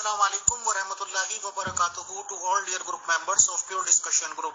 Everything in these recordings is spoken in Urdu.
Assalamualaikum warahmatullahi wabarakatuh to all dear group members of Pure Discussion Group.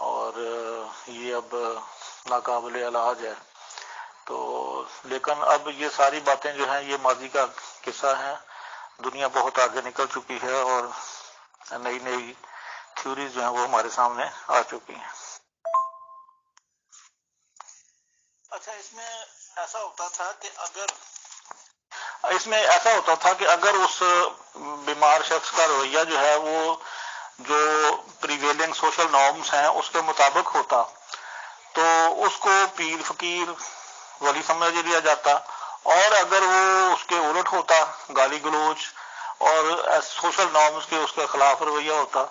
اور یہ اب ناقابل علاج ہے. تو لیکن اب یہ ساری باتیں جو ہیں یہ ماضی کا قصہ ہیں. دنیا بہت آگے نکل چکی ہے اور نئی نئی تھیوریز جو ہیں وہ ہمارے سامنے آ چکی ہیں. اچھا، اس میں ایسا ہوتا تھا کہ اگر اس بیمار شخص کا رویہ جو ہے وہ جو پریویلنگ سوشل نارمز ہیں اس کے مطابق ہوتا تو اس کو پیر فقیر ولی سمجھ لیا جاتا، اور اگر وہ اس کے الٹ ہوتا، گالی گلوچ اور سوشل نارمز کے اس کے خلاف رویہ ہوتا،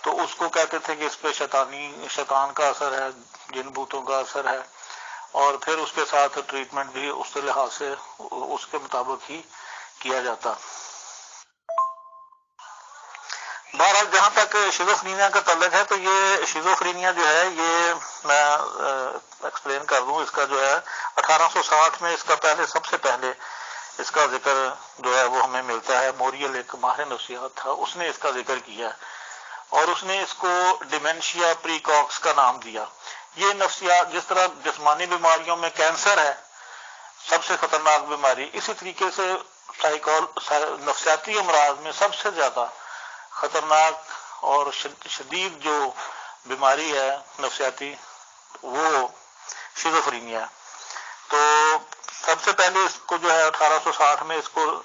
تو اس کو کہتے تھے کہ اس پہ شیطان کا اثر ہے، جن بوتوں کا اثر ہے، اور پھر اس کے ساتھ ٹریٹمنٹ بھی اس کے لحاظ سے اس کے مطابق ہی کیا جاتا. بہرحال جہاں تک شیزوفرینیا کا تعلق ہے تو یہ شیزوفرینیا جو ہے یہ میں ایکسپلین کر دوں. اس کا جو ہے 1860 میں اس کا سب سے پہلے اس کا ذکر جو ہے وہ ہمیں ملتا ہے. موریل ایک ماہر نفسیات تھا، اس نے اس کا ذکر کیا اور اس نے اس کو ڈیمینشیا پریکاکس کا نام دیا. یہ نفسیات جس طرح جسمانی بیماریوں میں کینسر ہے سب سے خطرناک بیماری، اسی طریقے سے نفسیاتی امراض میں سب سے زیادہ خطرناک اور شدید جو بیماری ہے نفسیاتی وہ شیزوفرینیا. تو سب سے پہلے اس کو جو ہے 1860 میں اس کو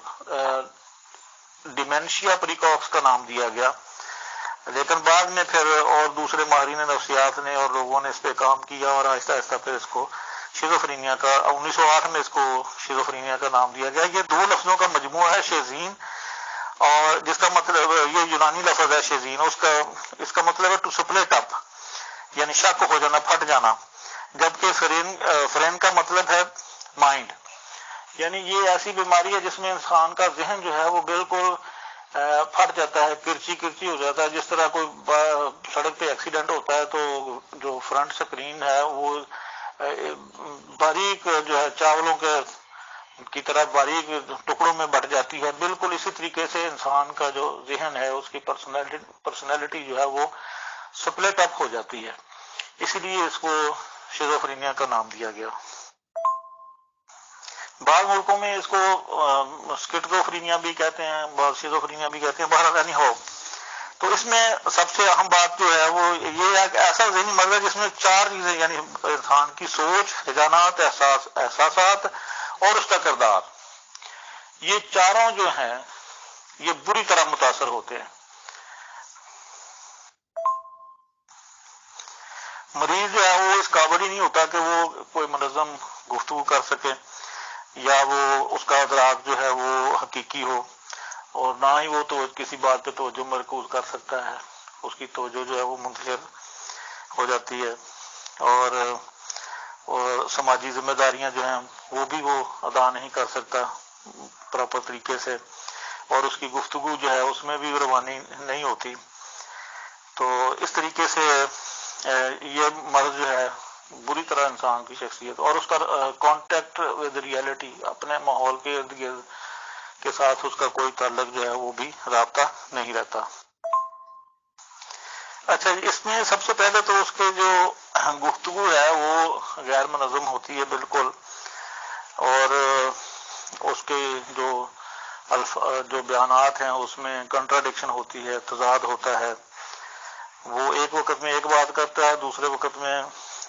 ڈیمینشیا پریکاکس کا نام دیا گیا، لیکن بعد میں پھر اور دوسرے ماہرین نفسیات نے اور لوگوں نے اس پہ کام کیا اور آہستہ آہستہ پھر اس کو شیزوفرینیا کا 1908 میں اس کو شیزوفرینیا کا نام دیا گیا. یہ دو لفظوں کا مجموعہ ہے، شیزین، اور جس کا مطلب یہ یونانی لفظ ہے شیزین، اس کا مطلب ہے ٹو سپلٹ اپ، یعنی شک ہو جانا، پھٹ جانا، جبکہ فرین کا مطلب ہے مائنڈ، یعنی یہ ایسی بیماری ہے جس میں انسان کا ذہن جو ہے وہ بالکل پھٹ جاتا ہے، کرچی ہو جاتا ہے. جس طرح کوئی سڑک پہ ایکسیڈنٹ ہوتا ہے تو جو فرنٹ سکرین ہے وہ باریک جو ہے چاولوں کی طرح باریک ٹکڑوں میں بٹ جاتی ہے، بالکل اسی طریقے سے انسان کا جو ذہن ہے اس کی پرسنالٹی جو ہے وہ سپلٹ اپ ہو جاتی ہے. اسی لیے اس کو شیزوفرینیا کا نام دیا گیا. بعض ملکوں میں اس کو سکیٹروفرینیا بھی کہتے ہیں، بعض شیزوفرینیا بھی کہتے ہیں. بہرحال ہو، تو اس میں سب سے اہم بات جو ہے وہ یہ ہے کہ ایسا ذہنی مرض ہے جس میں چار چیزیں، یعنی انسان کی سوچ، رجحانات، احساسات اور اس کا کردار، یہ چاروں جو ہیں یہ بری طرح متاثر ہوتے ہیں. مریض جو ہے وہ اس قابل ہی نہیں ہوتا کہ وہ کوئی منظم گفتگو کر سکے، یا وہ اس کا ادراک جو ہے وہ حقیقی ہو، اور نہ ہی وہ تو کسی بات پہ توجہ مرکوز کر سکتا ہے. اس کی توجہ جو ہے وہ منتشر ہو جاتی ہے، اور سماجی ذمہ داریاں جو ہیں وہ بھی وہ ادا نہیں کر سکتا پراپر طریقے سے، اور اس کی گفتگو جو ہے اس میں بھی روانی نہیں ہوتی. تو اس طریقے سے یہ مرض جو ہے بری طرح انسان کی شخصیت اور اس کا کانٹیکٹ ود ریئلٹی، اپنے ماحول کے ارد گرد کے ساتھ اس کا کوئی تعلق جو ہے وہ بھی رابطہ نہیں رہتا. اچھا، اس میں سب سے پہلے تو اس کے جو گفتگو ہے وہ غیر منظم ہوتی ہے بالکل، اور اس کے جو بیانات ہیں اس میں کنٹراڈکشن ہوتی ہے، تضاد ہوتا ہے. وہ ایک وقت میں ایک بات کرتا ہے، دوسرے وقت میں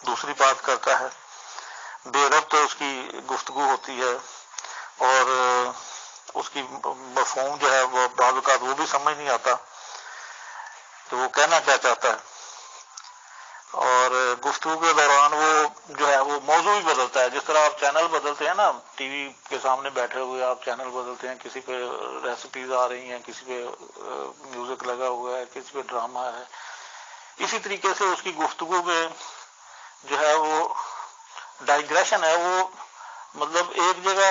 دوسری بات کرتا ہے، بے ربط اس کی گفتگو ہوتی ہے، اور اس کی مفہوم جو ہے وہ بعض اوقات وہ بھی سمجھ نہیں آتا تو وہ کہنا کیا چاہتا ہے. اور گفتگو کے دوران وہ جو ہے وہ موضوع بھی بدلتا ہے. جس طرح آپ چینل بدلتے ہیں نا، ٹی وی کے سامنے بیٹھے ہوئے آپ چینل بدلتے ہیں، کسی پہ ریسیپیز آ رہی ہیں، کسی پہ میوزک لگا ہوا ہے، کسی پہ ڈرامہ ہے، اسی طریقے سے اس کی گفتگو میں جو ہے وہ ڈائگریشن ہے، وہ مطلب ایک جگہ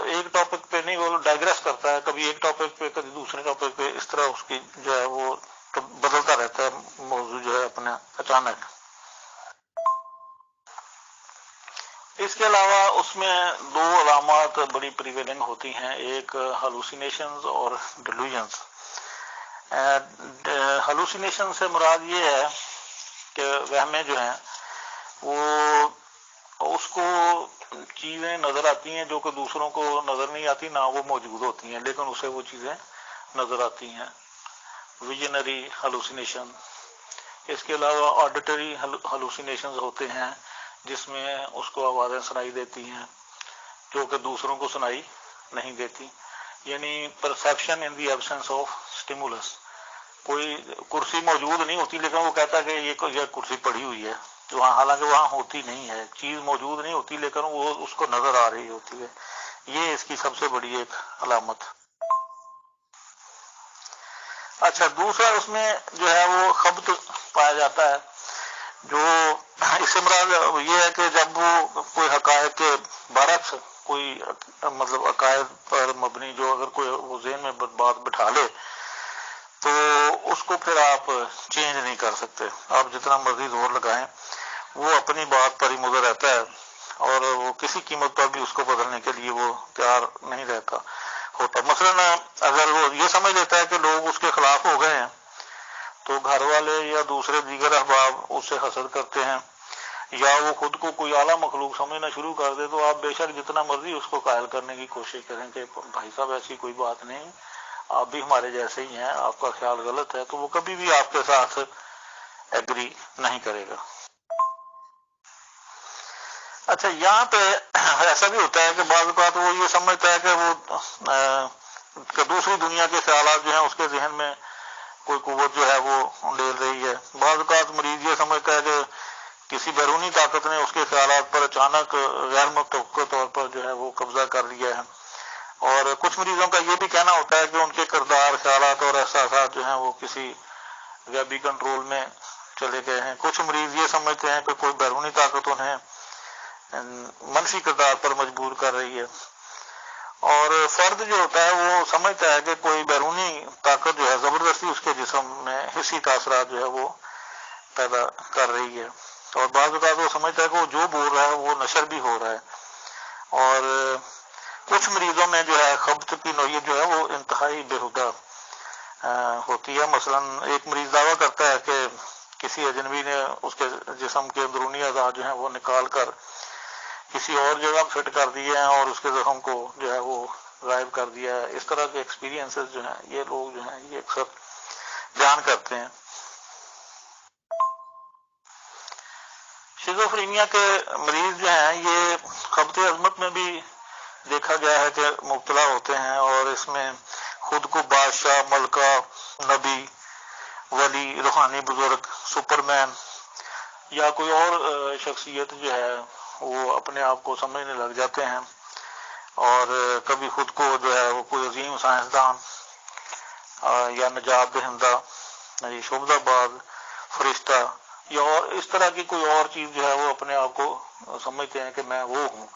ایک ٹاپک پہ نہیں، وہ ڈائگریس کرتا ہے، کبھی ایک ٹاپک پہ کبھی دوسرے ٹاپک پہ، اس طرح اس کی جو ہے وہ بدلتا رہتا ہے موضوع جو ہے اپنا اچانک. اس کے علاوہ اس میں دو علامات بڑی پریویلنگ ہوتی ہیں، ایک ہلوسینیشنز اور ڈیلوژنز. ہلوسینیشن سے مراد یہ ہے کہ وہمیں جو ہیں وہ اس کو چیزیں نظر آتی ہیں جو کہ دوسروں کو نظر نہیں آتی، نہ وہ موجود ہوتی ہیں، لیکن اسے وہ چیزیں نظر آتی ہیں۔ ویژنری ہلوسینیشن، اس کے علاوہ آڈیٹری ہلوسینیشنز ہوتے ہیں جس میں اس کو آوازیں سنائی دیتی ہیں جو کہ دوسروں کو سنائی نہیں دیتی، یعنی perception in the absence of stimulus. کوئی کرسی موجود نہیں ہوتی لیکن وہ کہتا ہے کہ یہ کرسی پڑی ہوئی ہے، تو حالانکہ وہاں ہوتی نہیں ہے، چیز موجود نہیں ہوتی لیکن وہ اس کو نظر آ رہی ہوتی ہے۔ یہ اس کی سب سے بڑی ایک علامت۔ اچھا، دوسرا اس میں جو ہے وہ خبط پایا جاتا ہے، جو اس سے مراد یہ ہے کہ جب وہ کوئی حقائق کے برعکس کوئی مطلب عقائد پر مبنی جو اگر کوئی وہ ذہن میں بات بٹھا لے تو اس کو پھر آپ چینج نہیں کر سکتے، آپ جتنا مرضی زور لگائیں وہ اپنی بات پر ہی مضر رہتا ہے اور وہ کسی قیمت پر بھی اس کو بدلنے کے لیے وہ تیار نہیں رہتا ہوتا۔ مثلا اگر وہ یہ سمجھ لیتا ہے کہ لوگ اس کے خلاف ہو گئے ہیں تو گھر والے یا دوسرے دیگر احباب اس سے حسد کرتے ہیں، یا وہ خود کو کوئی اعلیٰ مخلوق سمجھنا شروع کر دے تو آپ بے شک جتنا مرضی اس کو قائل کرنے کی کوشش کریں کہ بھائی صاحب ایسی کوئی بات نہیں، آپ بھی ہمارے جیسے ہی ہیں، آپ کا خیال غلط ہے، تو وہ کبھی بھی آپ کے ساتھ ایگری نہیں کرے گا۔ اچھا، یہاں پہ ایسا بھی ہوتا ہے کہ بعض اوقات وہ یہ سمجھتا ہے کہ وہ دوسری دنیا کے خیالات جو ہیں اس کے ذہن میں کوئی قوت جو ہے وہ ڈیل رہی ہے۔ بعض اوقات مریض یہ سمجھتا ہے کہ کسی بیرونی طاقت نے اس کے خیالات پر اچانک غیر متوقع طور پر جو ہے وہ قبضہ کر لیا ہے، اور کچھ مریضوں کا یہ بھی کہنا ہوتا ہے کہ ان کے کردار، خیالات اور احساسات جو ہیں وہ کسی غیبی کنٹرول میں چلے گئے ہیں۔ کچھ مریض یہ سمجھتے ہیں کہ کوئی بیرونی طاقت انہیں منفی کردار پر مجبور کر رہی ہے، اور فرد جو ہوتا ہے وہ سمجھتا ہے کہ کوئی بیرونی طاقت جو ہے زبردستی اس کے جسم میں حسی تاثرات جو ہے وہ پیدا کر رہی ہے، اور بعض اوقات وہ سمجھتا ہے کہ وہ جو بول رہا ہے وہ نشر بھی ہو رہا ہے۔ اور کچھ مریضوں میں جو ہے خبط کی نوعیت جو ہے وہ انتہائی بےہودہ ہوتی ہے۔ مثلا ایک مریض دعویٰ کرتا ہے کہ کسی اجنبی نے اس کے جسم کے اندرونی اعضاء جو ہیں وہ نکال کر کسی اور جگہ فٹ کر دیے ہیں اور اس کے زخم کو جو ہے وہ غائب کر دیا ہے۔ اس طرح کے ایکسپیرینسز جو ہیں یہ لوگ جو ہیں یہ اکثر بیان کرتے ہیں۔ شیزوفرینیا کے مریض جو ہیں یہ خبط عظمت میں بھی دیکھا گیا ہے کہ مبتلا ہوتے ہیں، اور اس میں خود کو بادشاہ، ملکہ، نبی، ولی، روحانی بزرگ، سپرمین یا کوئی اور شخصیت جو ہے وہ اپنے آپ کو سمجھنے لگ جاتے ہیں، اور کبھی خود کو جو ہے وہ کوئی عظیم سائنسدان یا نجات دہندہ، شعبدہ باز، فرشتہ یا اور اس طرح کی کوئی اور چیز جو ہے وہ اپنے آپ کو سمجھتے ہیں کہ میں وہ ہوں،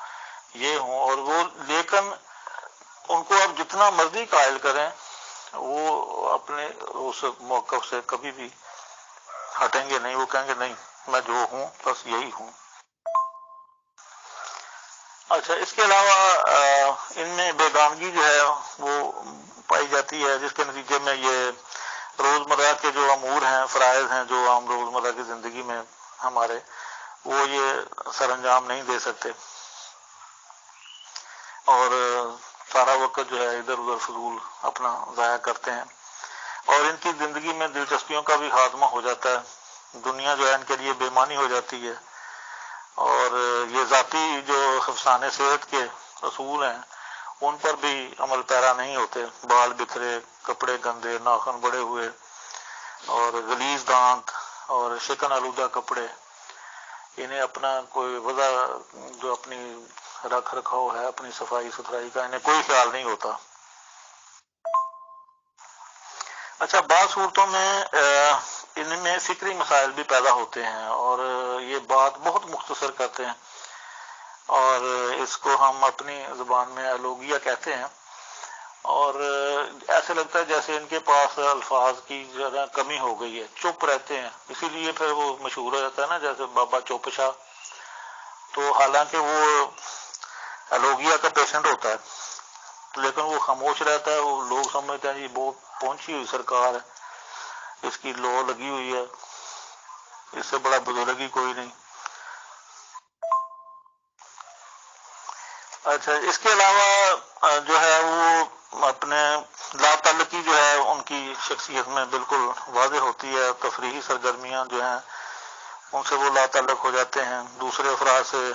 یہ ہوں، اور وہ لیکن ان کو آپ جتنا مرضی قائل کریں وہ اپنے اس موقف سے کبھی بھی ہٹیں گے نہیں، وہ کہیں گے نہیں میں جو ہوں بس یہی ہوں۔ اچھا، اس کے علاوہ ان میں بیگانگی جو ہے وہ پائی جاتی ہے، جس کے نتیجے میں یہ روزمرہ کے جو امور ہیں، فرائض ہیں جو ہم روزمرہ کی زندگی میں ہمارے، وہ یہ سر انجام نہیں دے سکتے، اور سارا وقت جو ہے ادھر ادھر فضول اپنا ضائع کرتے ہیں، اور ان کی زندگی میں دلچسپیوں کا بھی خاتمہ ہو جاتا ہے، دنیا جو ہے ان کے لیے بے معنی ہو جاتی ہے، اور یہ ذاتی جو حفظان صحت کے اصول ہیں ان پر بھی عمل پیرا نہیں ہوتے، بال بکھرے، کپڑے گندے، ناخن بڑے ہوئے اور غلیظ دانت اور شکن آلودہ کپڑے، انہیں اپنا کوئی وضع جو اپنی رکھ رکھاؤ ہے، اپنی صفائی ستھرائی کا انہیں کوئی خیال نہیں ہوتا۔ اچھا، بعض صورتوں میں ان میں فکری مسائل بھی پیدا ہوتے ہیں، اور یہ بات بہت مختصر کرتے ہیں، اور اس کو ہم اپنی زبان میں الوگیہ کہتے ہیں، اور ایسے لگتا ہے جیسے ان کے پاس الفاظ کی زیادہ کمی ہو گئی ہے، چپ رہتے ہیں، اسی لیے پھر وہ مشہور ہو جاتا ہے نا جیسے بابا چپ شاہ، تو حالانکہ وہ الوگیہ کا پیشنٹ ہوتا ہے لیکن وہ خاموش رہتا ہے، وہ لوگ سمجھتے ہیں جی بہت پہنچی ہوئی سرکار ہے، اس کی لو لگی ہوئی ہے، اس سے بڑا بزرگ ہی کوئی نہیں. اچھا، اس کے علاوہ جو ہے وہ اپنے لا تعلقی جو ہے ان کی شخصیت میں بالکل واضح ہوتی ہے. تفریحی سرگرمیاں جو ہیں ان سے وہ لا تعلق ہو جاتے ہیں، دوسرے افراد سے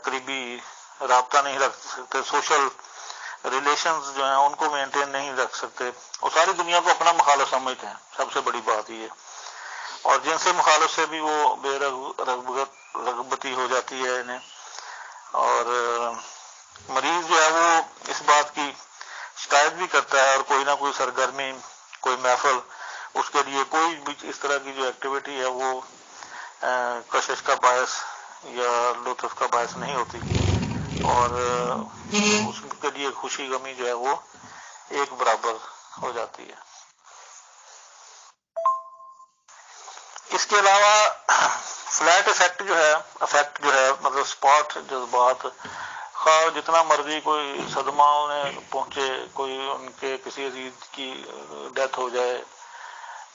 قریبی رابطہ نہیں رکھ سکتے، سوشل ریلیشنز جو ہیں ان کو مینٹین نہیں رکھ سکتے، اور ساری دنیا کو اپنا مخالف سمجھتے ہیں. سب سے بڑی بات یہ، اور جن سے مخالف سے بھی وہ بے رغبتی ہو جاتی ہے انہیں. اور مریض جو ہے وہ اس بات کی شکایت بھی کرتا ہے، اور کوئی نہ کوئی سرگرمی، کوئی محفل اس کے لیے کوئی بھی اس طرح کی جو ایکٹیویٹی ہے وہ کشش کا باعث یا لطف کا باعث نہیں ہوتی، اور اس کے لیے خوشی غمی جو ہے وہ ایک برابر ہو جاتی ہے. اس کے علاوہ فلیٹ افیکٹ جو ہے مطلب اسپاٹ جذبات، خواہ جتنا مرضی کوئی صدمہ انہیں پہنچے، کوئی ان کے کسی عزیز کی ڈیتھ ہو جائے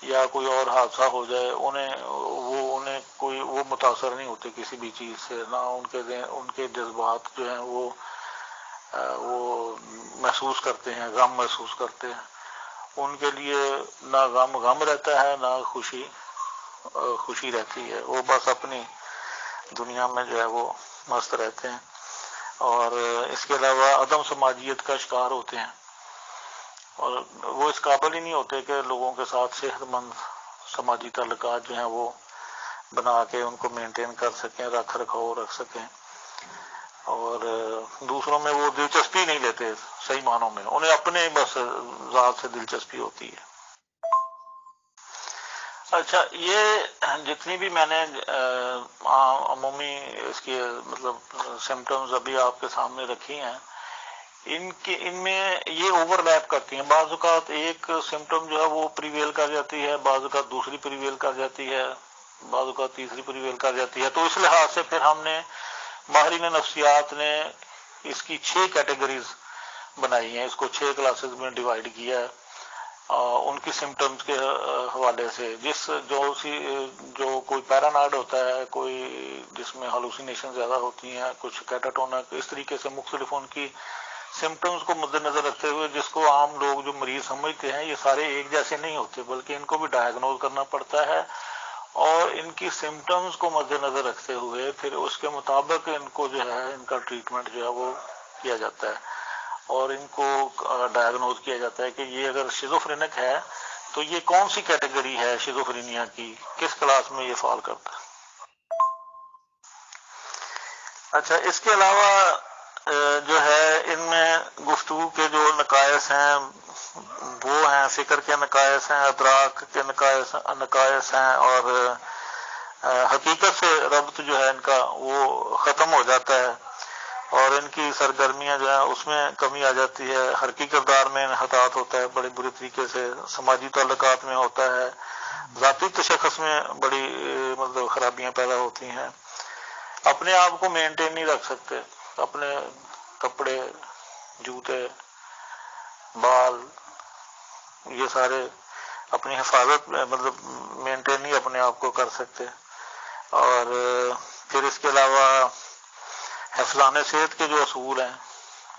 یا کوئی اور حادثہ ہو جائے، انہیں کوئی وہ متاثر نہیں ہوتے کسی بھی چیز سے، نہ ان کے جذبات جو ہیں وہ محسوس کرتے ہیں، غم محسوس کرتے ہیں. ان کے لیے نہ غم رہتا ہے، نہ خوشی رہتی ہے. وہ بس اپنی دنیا میں جو ہے وہ مست رہتے ہیں، اور اس کے علاوہ عدم سماجیت کا شکار ہوتے ہیں، اور وہ اس قابل ہی نہیں ہوتے کہ لوگوں کے ساتھ صحت مند سماجی تعلقات جو ہیں وہ بنا کے ان کو مینٹین کر سکیں، رکھ سکیں. اور دوسروں میں وہ دلچسپی نہیں لیتے صحیح معنوں میں، انہیں اپنے بس ذات سے دلچسپی ہوتی ہے. اچھا، یہ جتنی بھی میں نے عمومی اس کی مطلب سمٹمز ابھی آپ کے سامنے رکھی ہیں، ان میں یہ اوور لیپ کرتی ہیں. بعض اوقات ایک سمٹم جو ہے وہ پریویل کر جاتی ہے، بعض اوقات دوسری پریویل کر جاتی ہے، بعض اوقات تیسری پریویل کر جاتی ہے. تو اس لحاظ سے پھر ہم نے ماہرین نفسیات نے اس کی 6 کیٹیگریز بنائی ہیں، اس کو 6 کلاسز میں ڈیوائڈ کیا ہے ان کی سمٹمز کے حوالے سے. جو کوئی پیرانوائڈ ہوتا ہے، کوئی جس میں ہلوسینیشن زیادہ ہوتی ہیں، کچھ کیٹاٹونک، اس طریقے سے مختلف ان کی سمٹمز کو مد نظر رکھتے ہوئے، جس کو عام لوگ جو مریض سمجھتے ہیں یہ سارے ایک جیسے نہیں ہوتے، بلکہ ان کو بھی ڈائگنوز کرنا پڑتا ہے، اور ان کی سمٹمز کو مد نظر رکھتے ہوئے پھر اس کے مطابق ان کو جو ہے ان کا ٹریٹمنٹ جو ہے وہ کیا جاتا ہے، اور ان کو ڈائگنوز کیا جاتا ہے کہ یہ اگر شیزوفرینک ہے تو یہ کون سی کیٹیگری ہے شیزوفرینیا کی، کس کلاس میں یہ فال کرتا ہے. اچھا، اس کے علاوہ جو ہے ان میں گفتگو کے جو نقائص ہیں وہ ہیں، فکر کے نقائص ہیں، ادراک کے نقائص ہیں، اور حقیقت سے ربط جو ہے ان کا وہ ختم ہو جاتا ہے، اور ان کی سرگرمیاں جو ہیں اس میں کمی آ جاتی ہے. حرکی کردار میں انحطاط ہوتا ہے بڑے برے طریقے سے، سماجی تعلقات میں ہوتا ہے، ذاتی تشخص میں بڑی مطلب خرابیاں پیدا ہوتی ہیں. اپنے آپ کو مینٹین نہیں رکھ سکتے، اپنے کپڑے، جوتے، بال، یہ سارے اپنی حفاظت میں مطلب مینٹین نہیں اپنے آپ کو کر سکتے. اور پھر اس کے علاوہ حفظان صحت کے جو اصول ہیں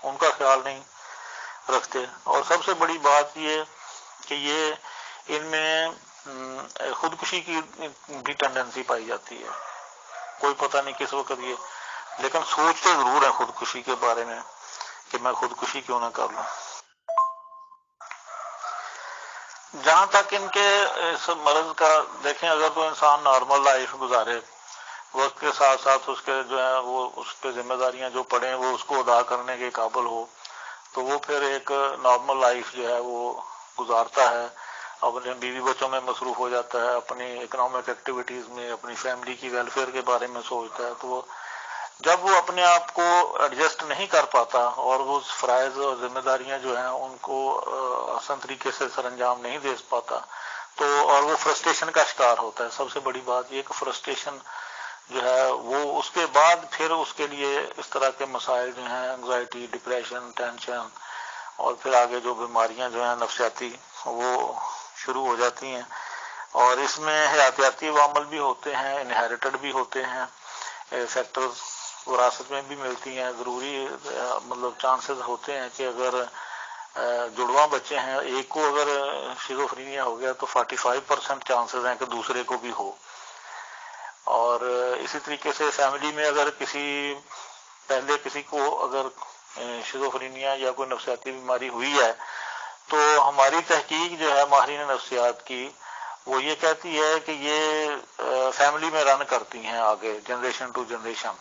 ان کا خیال نہیں رکھتے. اور سب سے بڑی بات یہ کہ یہ ان میں خودکشی کی بھی ٹینڈنسی پائی جاتی ہے. کوئی پتہ نہیں کس وقت یہ، لیکن سوچتے ضرور ہیں خودکشی کے بارے میں کہ میں خودکشی کیوں نہ کر لوں. جہاں تک ان کے اس مرض کا دیکھیں، اگر تو انسان نارمل لائف گزارے، وقت کے ساتھ ساتھ اس کے جو ہے وہ اس پہ ذمہ داریاں جو پڑیں وہ اس کو ادا کرنے کے قابل ہو، تو وہ پھر ایک نارمل لائف جو ہے وہ گزارتا ہے، اپنے بیوی بچوں میں مصروف ہو جاتا ہے، اپنی اکنامک ایکٹیویٹیز میں، اپنی فیملی کی ویلفیئر کے بارے میں سوچتا ہے. تو وہ جب وہ اپنے آپ کو ایڈجسٹ نہیں کر پاتا اور وہ فرائض اور ذمہ داریاں جو ہیں ان کو آسان طریقے سے سر انجام نہیں دے پاتا، تو اور وہ فرسٹریشن کا شکار ہوتا ہے. سب سے بڑی بات یہ کہ فرسٹریشن جو ہے وہ اس کے بعد پھر اس کے لیے اس طرح کے مسائل جو ہیں، انگزائٹی، ڈپریشن، ٹینشن، اور پھر آگے جو بیماریاں جو ہیں نفسیاتی وہ شروع ہو جاتی ہیں. اور اس میں حیاتیاتی عوامل بھی ہوتے ہیں، انہیریٹڈ بھی ہوتے ہیں، فیکٹرز وراثت میں بھی ملتی ہیں، ضروری مطلب چانسز ہوتے ہیں کہ اگر جڑواں بچے ہیں، ایک کو اگر شیزوفرینیا ہو گیا تو 45% چانسز ہیں کہ دوسرے کو بھی ہو. اور اسی طریقے سے فیملی میں اگر پہلے کسی کو اگر شیزوفرینیا یا کوئی نفسیاتی بیماری ہوئی ہے تو ہماری تحقیق جو ہے ماہرین نفسیات کی وہ یہ کہتی ہے کہ یہ فیملی میں رن کرتی ہیں آگے، جنریشن ٹو جنریشن،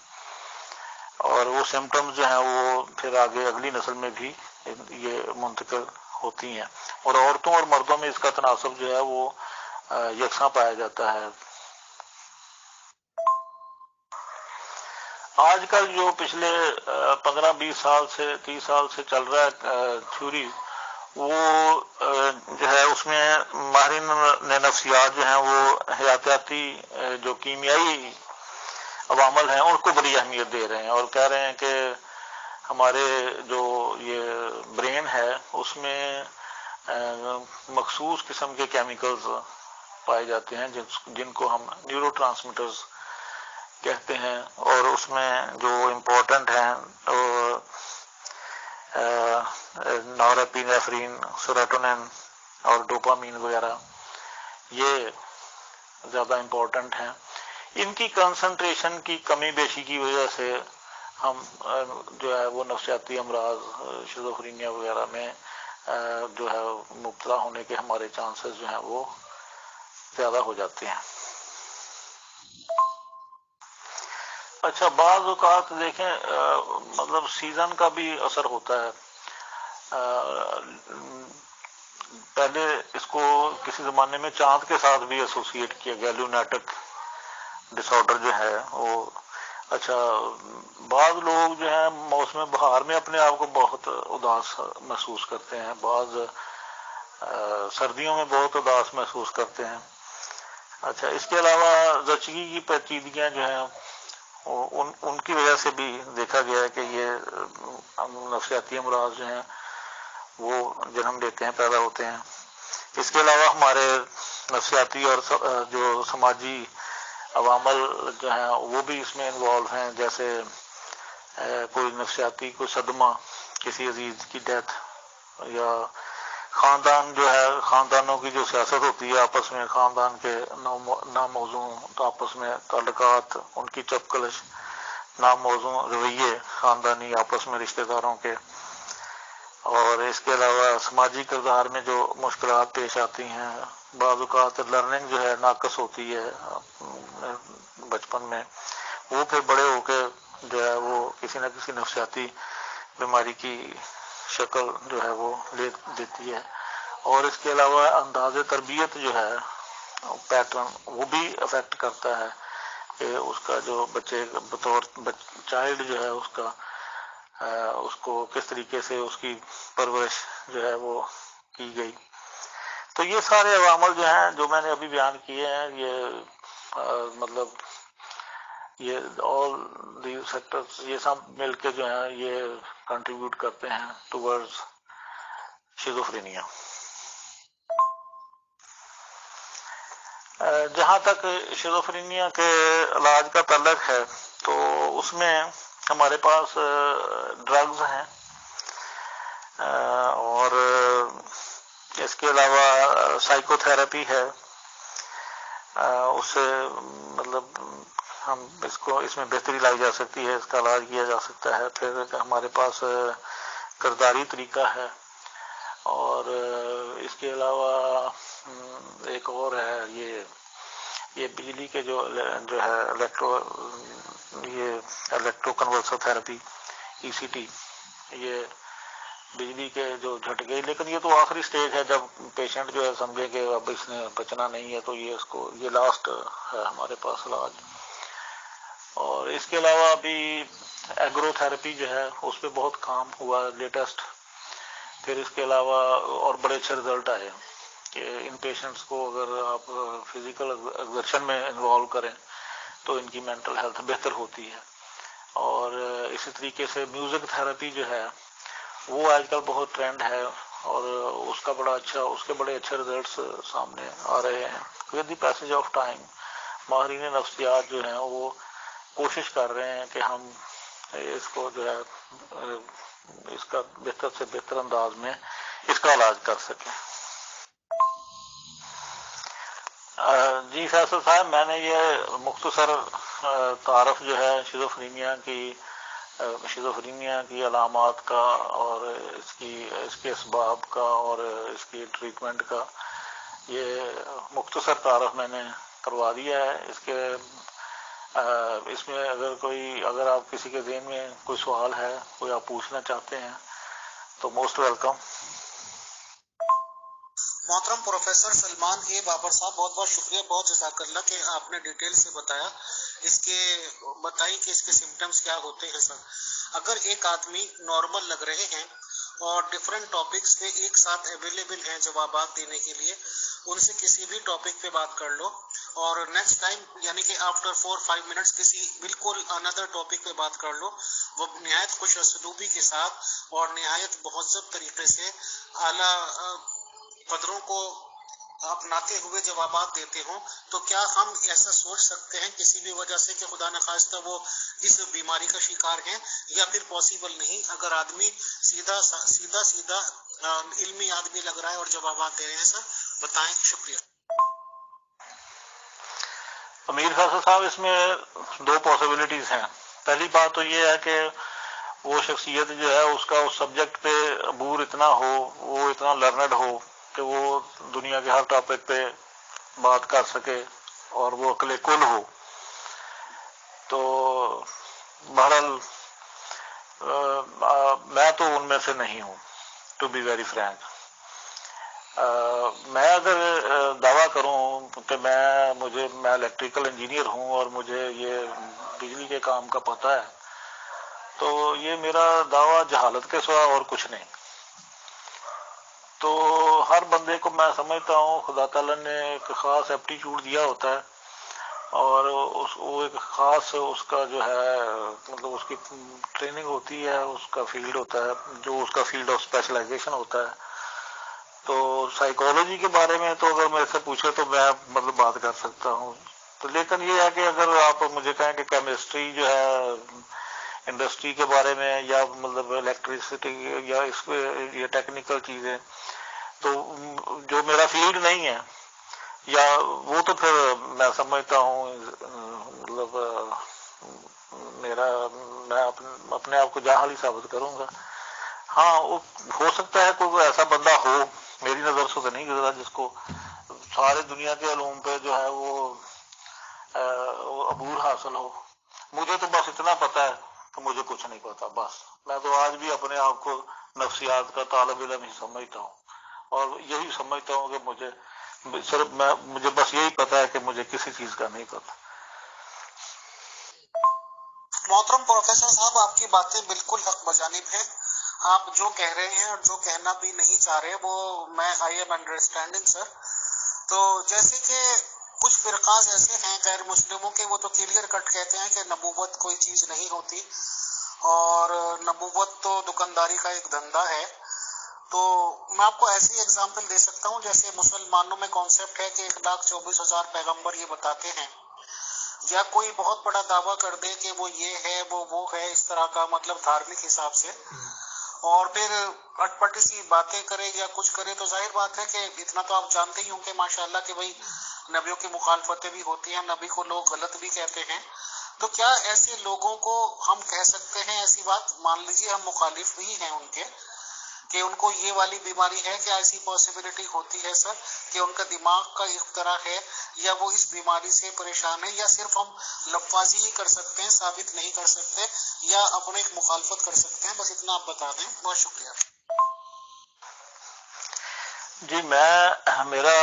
اور وہ سمٹمز جو ہیں وہ پھر آگے اگلی نسل میں بھی یہ منتقل ہوتی ہیں، اور عورتوں اور مردوں میں اس کا تناسب جو ہے وہ یکساں پایا جاتا ہے. آج کل جو پچھلے 15-20 سال سے 30 سال سے چل رہا ہے تھیوری، وہ جو ہے اس میں ماہرین نفسیات جو ہیں وہ حیاتیاتی جو کیمیائی عوامل ہیں ان کو بڑی اہمیت دے رہے ہیں، اور کہہ رہے ہیں کہ ہمارے جو یہ برین ہے اس میں مخصوص قسم کے کیمیکلز پائے جاتے ہیں جن کو ہم نیورو ٹرانسمیٹرز کہتے ہیں، اور اس میں جو امپورٹنٹ ہیں نورپینیفرین، سیروٹونن اور ڈوپامین وغیرہ، یہ زیادہ امپورٹنٹ ہیں. ان کی کنسنٹریشن کی کمی بیشی کی وجہ سے ہم جو ہے وہ نفسیاتی امراض، شیزوفرینیا وغیرہ میں جو ہے مبتلا ہونے کے ہمارے چانسز جو ہیں وہ زیادہ ہو جاتے ہیں. اچھا، بعض اوقات دیکھیں مطلب سیزن کا بھی اثر ہوتا ہے. پہلے اس کو کسی زمانے میں چاند کے ساتھ بھی ایسوسیٹ کیا گیا، لونیٹک ڈس آرڈر جو ہے وہ. اچھا، بعض لوگ جو ہیں موسم بہار میں اپنے آپ کو بہت اداس محسوس کرتے ہیں، بعض سردیوں میں بہت اداس محسوس کرتے ہیں. اچھا، اس کے علاوہ زچگی کی پیچیدگیاں جو ہیں ان کی وجہ سے بھی دیکھا گیا ہے کہ یہ نفسیاتی امراض جو ہیں وہ جنم لیتے ہیں، پیدا ہوتے ہیں. اس کے علاوہ ہمارے نفسیاتی اور جو سماجی عوامل جو ہیں وہ بھی اس میں انوالو ہیں، جیسے کوئی نفسیاتی کوئی صدمہ، کسی عزیز کی ڈیتھ، یا خاندان جو ہے، خاندانوں کی جو سیاست ہوتی ہے آپس میں، خاندان کے ناموزوں آپس میں تعلقات، ان کی چپکلش، ناموزوں رویے خاندانی آپس میں رشتہ داروں کے. اور اس کے علاوہ سماجی کردار میں جو مشکلات پیش آتی ہیں، بعض اوقات لرننگ جو ہے ناقص ہوتی ہے بچپن میں، وہ پھر بڑے ہو کے جو ہے وہ کسی نہ کسی نفسیاتی بیماری کی شکل جو ہے وہ لے دیتی ہے. اور اس کے علاوہ انداز تربیت جو ہے، پیٹرن، وہ بھی افیکٹ کرتا ہے کہ اس کا جو بچے بطور چائلڈ جو ہے اس کو کس طریقے سے اس کی پرورش جو ہے وہ کی گئی. تو یہ سارے عوامل جو ہیں جو میں نے ابھی بیان کیے ہیں، یہ مطلب یہ آل دیز فیکٹرز یہ سب مل کے جو ہیں یہ کنٹریبیوٹ کرتے ہیں ٹورڈز شیزوفرینیا. جہاں تک شیزوفرینیا کے علاج کا تعلق ہے تو اس میں ہمارے پاس ڈرگز ہیں، اور اس کے علاوہ سائیکو تھراپی ہے. اس سے مطلب ہم اس میں بہتری لائی جا سکتی ہے، اس کا علاج کیا جا سکتا ہے. پھر ہمارے پاس کرداری طریقہ ہے، اور اس کے علاوہ ایک اور ہے یہ بجلی کے جو ہے الیکٹرو کنورسر تھراپی، ECT، یہ بجلی کے جو جھٹکے. لیکن یہ تو آخری سٹیج ہے، جب پیشنٹ جو ہے سمجھے کہ اب اس نے بچنا نہیں ہے تو یہ لاسٹ ہے ہمارے پاس علاج. اور اس کے علاوہ ابھی ایگرو تھراپی جو ہے اس پہ بہت کام ہوا لیٹسٹ. پھر اس کے علاوہ اور بڑے اچھے رزلٹ آئے کہ ان پیشنٹس کو اگر آپ فزیکل ایگزرشن میں انوالو کریں تو ان کی مینٹل ہیلتھ بہتر ہوتی ہے. اور اسی طریقے سے میوزک تھراپی جو ہے وہ آج کل بہت ٹرینڈ ہے، اور اس کے بڑے اچھے رزلٹس سامنے آ رہے ہیں. With the passage of time ماہرین نفسیات جو ہیں وہ کوشش کر رہے ہیں کہ ہم اس کو جو ہے اس کا بہتر سے بہتر انداز میں اس کا علاج کر سکیں. جی فیصل صاحب، میں نے یہ مختصر تعارف جو ہے شیزوفرینیا کی علامات کا اور اس کے اسباب کا اور اس کی ٹریٹمنٹ کا یہ مختصر تعارف میں نے کروا دیا ہے. اس میں اگر آپ کسی کے ذہن میں کوئی سوال ہے، کوئی آپ پوچھنا چاہتے ہیں تو موسٹ ویلکم. محترم پروفیسر سلمان اے بابر صاحب، بہت بہت شکریہ، بہت جزاک اللہ کہ آپ نے ڈیٹیل سے بتائی کہ اس کے سمٹمز کیا ہوتے ہیں. سر، اگر ایک آدمی نارمل لگ رہے ہیں اور ڈفرینٹ ٹاپکس پہ ایک ساتھ اویلیبل ہیں جوابات دینے کے لیے، ان سے کسی بھی ٹاپک پہ بات کر لو اور نیکسٹ ٹائم یعنی کہ آفٹر 4-5 منٹس کسی بالکل اندر ٹاپک پہ بات کر لو. وہ نہایت خوش اسلوبی کے ساتھ اور نہایت مہذب طریقے سے اعلیٰ قدروں کو اپناتے ہوئے جوابات دیتے ہوں، تو کیا ہم ایسا سوچ سکتے ہیں کسی بھی وجہ سے کہ خدا نخواستہ وہ اس بیماری کا شکار ہیں، یا پھر پاسبل نہیں؟ اگر آدمی سیدھا علمی آدمی لگ رہا ہے اور جوابات دے رہے ہیں، سر بتائیں. شکریہ. امیر فیصل صاحب، اس میں 2 پاسبلٹیز ہیں. پہلی بات تو یہ ہے کہ وہ شخصیت جو ہے اس کا اس سبجیکٹ پہ عبور اتنا ہو، وہ اتنا لرنڈ ہو کہ وہ دنیا کے ہر ٹاپک پہ بات کر سکے اور وہ عقل کل ہو. تو بہرحال میں تو ان میں سے نہیں ہوں، ٹو بی ویری فرینک. میں اگر دعویٰ کروں کہ میں الیکٹریکل انجینئر ہوں اور مجھے یہ بجلی کے کام کا پتہ ہے، تو یہ میرا دعویٰ جہالت کے سوا اور کچھ نہیں. تو ہر بندے کو میں سمجھتا ہوں خدا تعالیٰ نے ایک خاص ایپٹیچیوڈ دیا ہوتا ہے اور وہ ایک خاص اس کا جو ہے مطلب اس کی ٹریننگ ہوتی ہے، اس کا فیلڈ ہوتا ہے جو اس کا فیلڈ آف اسپیشلائزیشن ہوتا ہے. تو سائیکالوجی کے بارے میں تو اگر میرے سے پوچھے تو میں مطلب بات کر سکتا ہوں. تو لیکن یہ ہے کہ اگر آپ مجھے کہیں کہ کیمسٹری جو ہے انڈسٹری کے بارے میں یا مطلب الیکٹریسٹی یا یہ ٹیکنیکل چیزیں، تو جو میرا فیلڈ نہیں ہے یا وہ تو پھر میں سمجھتا ہوں مطلب میں اپنے آپ کو جاہل ہی ثابت کروں گا. ہاں، ہو سکتا ہے کوئی ایسا بندہ ہو، میری نظر سے تو نہیں گزرا، جس کو سارے دنیا کے علوم پہ جو ہے وہ عبور حاصل ہو. مجھے تو بس اتنا پتا ہے کہ مجھے کچھ نہیں پتا. بس میں تو آج بھی اپنے آپ کو نفسیات کا طالب علم ہی سمجھتا ہوں اور یہی سمجھتا ہوں کہ مجھے بس یہی پتا ہے کہ مجھے کسی چیز کا نہیں پتا. محترم پروفیسر صاحب، آپ کی باتیں بالکل حق بجانب ہیں. آپ جو کہہ رہے ہیں اور جو کہنا بھی نہیں چاہ رہے وہ میں آئی ایم انڈرسٹینڈنگ سر. تو جیسے کہ کچھ فرقاز ایسے ہیں غیر مسلموں کے، وہ تو کلیئر کٹ کہتے ہیں کہ نبوت کوئی چیز نہیں ہوتی اور نبوت تو دکانداری کا ایک دھندا ہے. تو میں آپ کو ایسی ایگزامپل دے سکتا ہوں، جیسے مسلمانوں میں کانسیپٹ ہے کہ 1,24,000 پیغمبر یہ بتاتے ہیں، یا کوئی بہت بڑا دعویٰ کر دے کہ وہ یہ ہے وہ ہے، اس طرح کا مطلب دھارمک حساب سے، اور پھر اٹپٹی سی باتیں کرے یا کچھ کرے. تو ظاہر بات ہے کہ اتنا تو آپ جانتے ہی ہوں کہ ماشاءاللہ کہ بھائی نبیوں کی مخالفتیں بھی ہوتی ہیں، نبی کو لوگ غلط بھی کہتے ہیں. تو کیا ایسے لوگوں کو ہم کہہ سکتے ہیں ایسی بات؟ مان لیجیے ہم مخالف بھی ہیں ان کے کہ ان کو یہ والی بیماری ہے، کیا ایسی پاسبلٹی ہوتی ہے سر کہ ان کا دماغ کا اختراع ہے یا وہ اس بیماری سے پریشان ہے، یا صرف ہم لفاظی ہی کر سکتے ہیں، ثابت نہیں کر سکتے، یا اپنے ایک مخالفت کر سکتے ہیں؟ بس اتنا آپ بتا دیں. بہت شکریہ. جی، میرا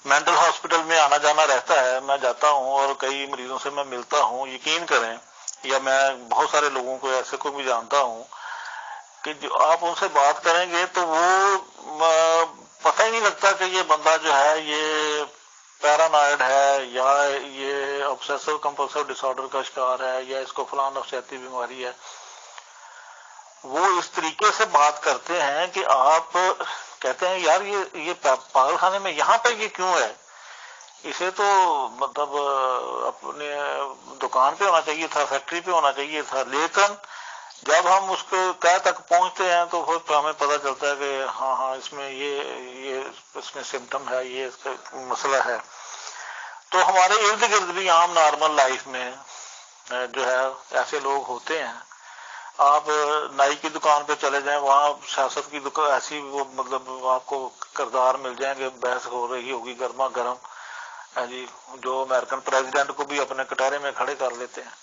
مینٹل ہاسپٹل میں آنا جانا رہتا ہے. میں جاتا ہوں اور کئی مریضوں سے میں ملتا ہوں. یقین کریں، یا میں بہت سارے لوگوں کو ایسے کو بھی جانتا ہوں کہ جو آپ ان سے بات کریں گے تو وہ پتہ ہی نہیں لگتا کہ یہ بندہ جو ہے یہ پیرانوائڈ ہے یا یہ obsessive compulsive disorder کا شکار ہے یا اس کو فلاں نفسیاتی بیماری ہے. وہ اس طریقے سے بات کرتے ہیں کہ آپ کہتے ہیں یار یہ پاگل خانے میں یہاں پہ یہ کیوں ہے، اسے تو مطلب اپنے دکان پہ ہونا چاہیے تھا، فیکٹری پہ ہونا چاہیے تھا. لیکن جب ہم اس کے تہ تک پہنچتے ہیں تو پھر ہمیں پتہ چلتا ہے کہ ہاں اس میں یہ اس میں سمٹم ہے، یہ اس کا مسئلہ ہے. تو ہمارے ارد گرد بھی عام نارمل لائف میں جو ہے ایسے لوگ ہوتے ہیں. آپ نائی کی دکان پہ چلے جائیں، وہاں سیاست کی دکان ایسی وہ مطلب آپ کو کردار مل جائیں گے، بحث ہو رہی ہوگی گرما گرم جی، جو امریکن پریزیڈنٹ کو بھی اپنے کٹہرے میں کھڑے کر لیتے ہیں.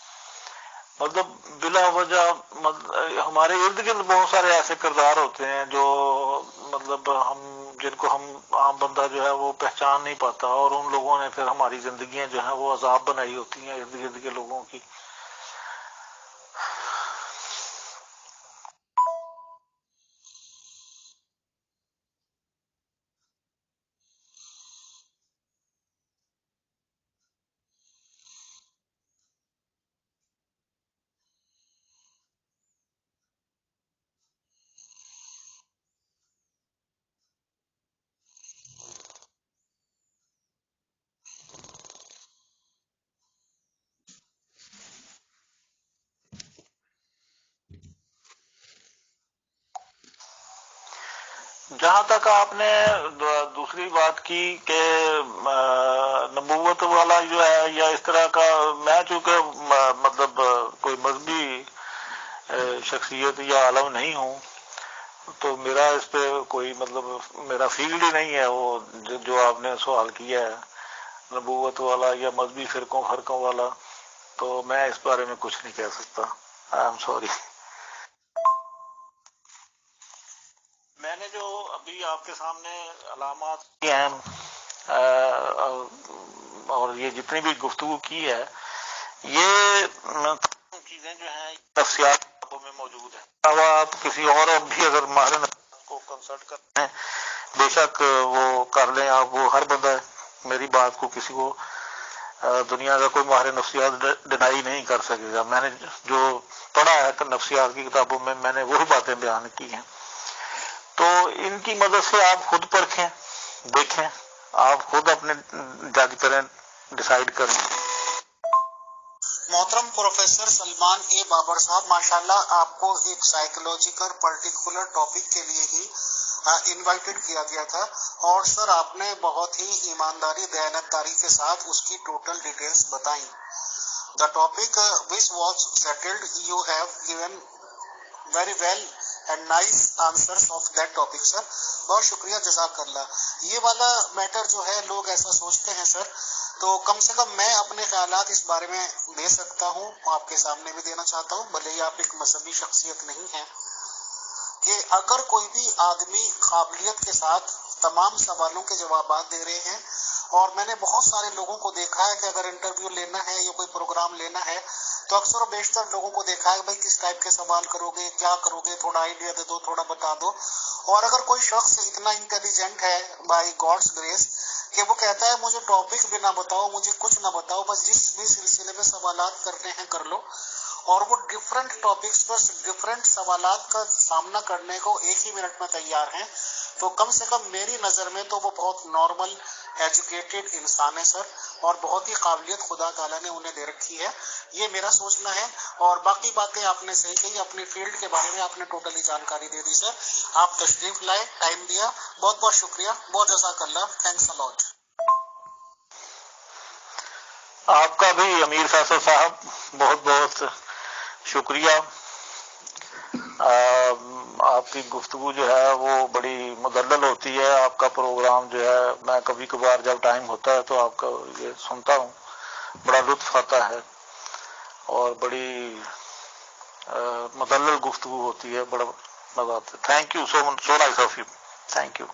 مطلب بلا وجہ ہمارے ارد گرد بہت سارے ایسے کردار ہوتے ہیں جو مطلب جن کو ہم عام بندہ جو ہے وہ پہچان نہیں پاتا، اور ان لوگوں نے پھر ہماری زندگیاں جو ہیں وہ عذاب بنائی ہوتی ہیں ارد گرد کے لوگوں کی. جہاں تک آپ نے دوسری بات کی کہ نبوت والا جو ہے یا اس طرح کا، میں چونکہ مطلب کوئی مذہبی شخصیت یا عالم نہیں ہوں، تو میرا اس پہ کوئی مطلب میرا فیلڈ ہی نہیں ہے وہ جو آپ نے سوال کیا ہے نبوت والا یا مذہبی فرقوں والا. تو میں اس بارے میں کچھ نہیں کہہ سکتا. I am sorry. میں نے جو ابھی آپ کے سامنے علامات کی ہیں اور یہ جتنی بھی گفتگو کی ہے، یہ چیزیں جو ہیں نفسیات میں موجود ہیں. آپ کسی اور بھی اگر ماہر نفسیات کو کنسلٹ کرتے ہیں، بے شک وہ کر لیں. آپ وہ ہر بندہ میری بات کو کسی کو دنیا کا کوئی ماہر نفسیات ڈینائی نہیں کر سکے گا. میں نے جو پڑھا ہے کہ نفسیات کی کتابوں میں نے وہی باتیں بیان کی ہیں. تو ان کی مدد سے آپ خود پرکھیں، دیکھیں، آپ خود اپنے جج کریں، ڈیسائیڈ کریں. محترم پروفیسر سلمان اے بابر صاحب، ماشاءاللہ آپ کو ایک سائیکولوجیکل پرٹیکولر ٹاپک کے لیے ہی انوائٹڈ کیا گیا تھا، اور سر آپ نے بہت ہی ایمانداری دیانتداری کے ساتھ اس کی ٹوٹل ڈیٹیلز بتائیں. The topic which was settled, you have given very well and nice answers of that topic sir. بہت شکریہ، جزاک اللہ. یہ والا میٹر جو ہے لوگ ایسا سوچتے ہیں سر، تو کم سے کم میں اپنے خیالات اس بارے میں دے سکتا ہوں، آپ کے سامنے بھی دینا چاہتا ہوں، بھلے ہی آپ ایک مذہبی شخصیت نہیں ہیں، کہ اگر کوئی بھی آدمی قابلیت کے ساتھ تمام سوالوں کے جوابات دے رہے ہیں، اور میں نے بہت سارے لوگوں کو دیکھا ہے کہ اگر انٹرویو لینا ہے یا کوئی پروگرام لینا ہے تو اکثر و بیشتر لوگوں کو دیکھا ہے بھائی کس ٹائپ کے سوال کرو گے، کیا کرو گے، تھوڑا آئیڈیا دے دو، تھوڑا بتا دو. اور اگر کوئی شخص اتنا انٹیلیجنٹ ہے بائی گاڈس گریس کہ وہ کہتا ہے مجھے ٹاپک بھی نہ بتاؤ، مجھے کچھ نہ بتاؤ، بس جس بھی سلسلے میں سوالات کرنے ہیں کر لو، اور وہ ڈفرینٹ ٹاپکس پر ڈفرینٹ سوالات کا سامنا کرنے کو ایک ہی منٹ میں تیار ہیں، تو کم سے کم میری نظر میں تو وہ بہت نارمل ایجوکیٹڈ انسان ہے سر، اور بہت ہی قابلیت خدا تعالیٰ نے انہیں دے رکھی ہے. یہ میرا سوچنا ہے. اور باقی باتیں آپ نے صحیح کہی، اپنی فیلڈ کے بارے میں آپ نے ٹوٹلی جانکاری دے دی سر. آپ تشریف لائے، ٹائم دیا، بہت بہت شکریہ، بہت جزاک اللہ، تھینکس اے لاٹ. آپ کا بھی امیر فیصل صاحب بہت بہت شکریہ. آپ کی گفتگو جو ہے وہ بڑی مدلل ہوتی ہے. آپ کا پروگرام جو ہے میں کبھی کبھار جب ٹائم ہوتا ہے تو آپ کا یہ سنتا ہوں، بڑا لطف آتا ہے اور بڑی مدلل گفتگو ہوتی ہے، بڑا مزہ آتا ہے. Thank you so nice of you. Thank you.